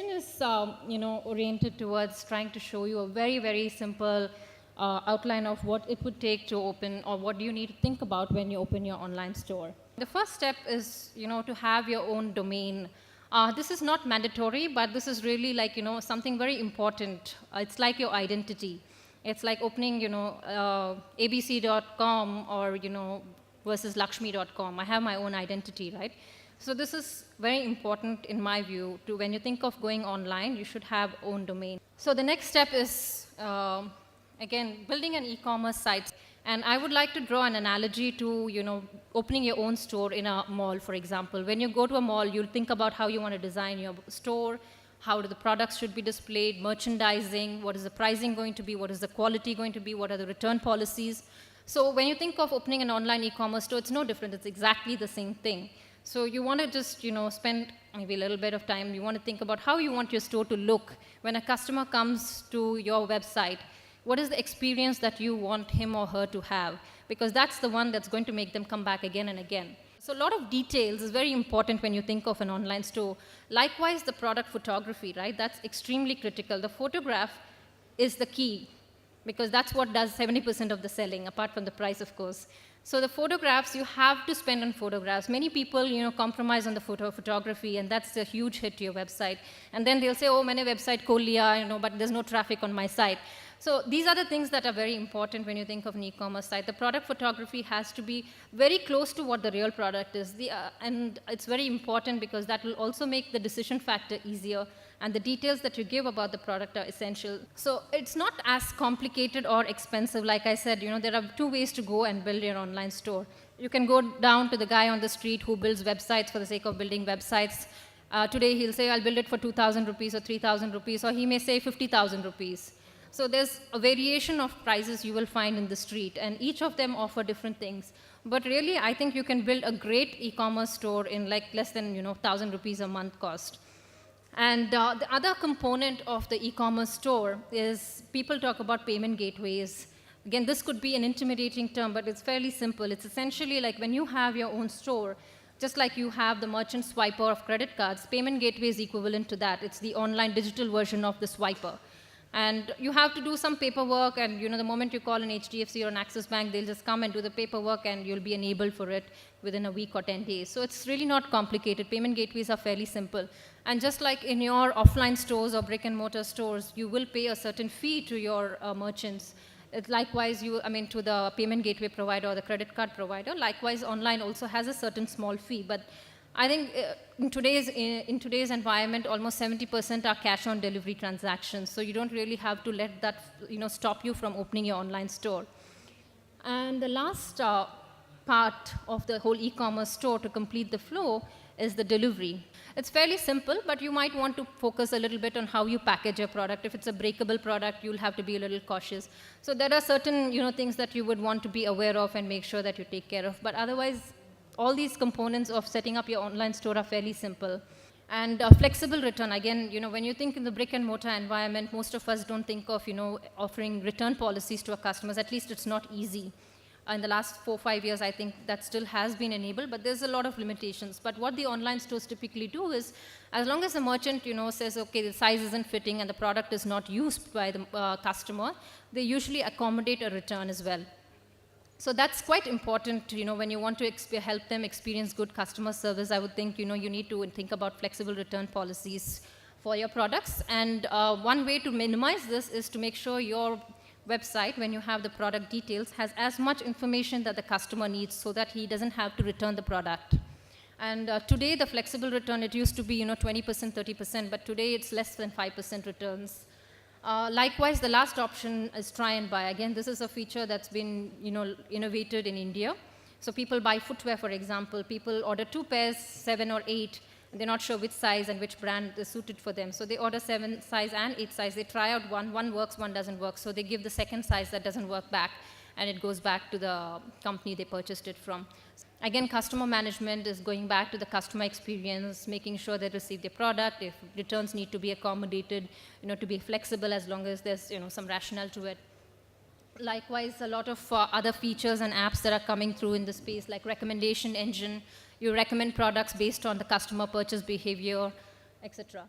section is, oriented towards trying to show you a very, very simple outline of what it would take to open, or what do you need to think about when you open your online store. The first step is, to have your own domain. This is not mandatory, but this is really like, something very important. It's like your identity. It's like opening, abc.com or, versus lakshmi.com. I have my own identity, right? So this is very important in my view. To when you think of going online, you should have own domain. So the next step is, again, building an e-commerce site. And I would like to draw an analogy to, opening your own store in a mall, for example. When you go to a mall, you'll think about how you want to design your store, how the products should be displayed, merchandising, what is the pricing going to be, what is the quality going to be, what are the return policies. So when you think of opening an online e-commerce store, it's no different. It's exactly the same thing. So you want to just, spend maybe a little bit of time. You want to think about how you want your store to look when a customer comes to your website. What is the experience that you want him or her to have? Because that's the one that's going to make them come back again and again. So a lot of details is very important when you think of an online store. Likewise, the product photography, right? That's extremely critical. The photograph is the key, because that's what does 70% of the selling, apart from the price, of course. So the photographs, you have to spend on photographs. Many people, compromise on the photography, and that's a huge hit to your website. And then they'll say, oh, maine website khol liya, but there's no traffic on my site. So these are the things that are very important when you think of an e-commerce site. The product photography has to be very close to what the real product is. And it's very important because that will also make the decision factor easier, and the details that you give about the product are essential. So it's not as complicated or expensive. Like I said, there are two ways to go and build your online store. You can go down to the guy on the street who builds websites for the sake of building websites. Today he'll say, I'll build it for 2,000 rupees or 3,000 rupees, or he may say 50,000 rupees. So there's a variation of prices you will find in the street, and each of them offer different things. But really, I think you can build a great e-commerce store in like less than 1,000 rupees a month cost. And the other component of the e-commerce store is people talk about payment gateways. Again, this could be an intimidating term, but it's fairly simple. It's essentially like when you have your own store, just like you have the merchant swiper of credit cards, payment gateway is equivalent to that. It's the online digital version of the swiper. And you have to do some paperwork, and the moment you call an HDFC or an Axis Bank, they'll just come and do the paperwork, and you'll be enabled for it within a week or 10 days. So it's really not complicated. Payment gateways are fairly simple. And just like in your offline stores or brick and mortar stores, you will pay a certain fee to your merchants. Likewise, to the payment gateway provider or the credit card provider. Likewise, online also has a certain small fee. But I think in today's environment, almost 70% are cash on delivery transactions. So you don't really have to let that stop you from opening your online store. And the last part of the whole e-commerce store to complete the flow is the delivery. It's fairly simple, but you might want to focus a little bit on how you package your product. If it's a breakable product, you'll have to be a little cautious. So there are certain things that you would want to be aware of and make sure that you take care of. But otherwise, all these components of setting up your online store are fairly simple. And flexible return, again, when you think in the brick and mortar environment, most of us don't think of, offering return policies to our customers. At least it's not easy. In the last 4 or 5 years, I think that still has been enabled, but there's a lot of limitations. But what the online stores typically do is, as long as the merchant, says, okay, the size isn't fitting and the product is not used by the customer, they usually accommodate a return as well. So that's quite important, when you want to help them experience good customer service. I would think, you need to think about flexible return policies for your products. And one way to minimize this is to make sure your website, when you have the product details, has as much information that the customer needs so that he doesn't have to return the product. And today, the flexible return, it used to be, 20%, 30%, but today it's less than 5% returns. Likewise, the last option is try and buy. Again, this is a feature that's been, innovated in India. So people buy footwear, for example. People order 2 pairs, 7 or 8. They're not sure which size and which brand is suited for them. So they order 7 size and 8 size. They try out one works, one doesn't work. So they give the second size that doesn't work back, and it goes back to the company they purchased it from. Again, customer management is going back to the customer experience, making sure they receive their product. If returns need to be accommodated, to be flexible as long as there's, some rationale to it. Likewise, a lot of other features and apps that are coming through in the space, like recommendation engine. You recommend products based on the customer purchase behavior, etc.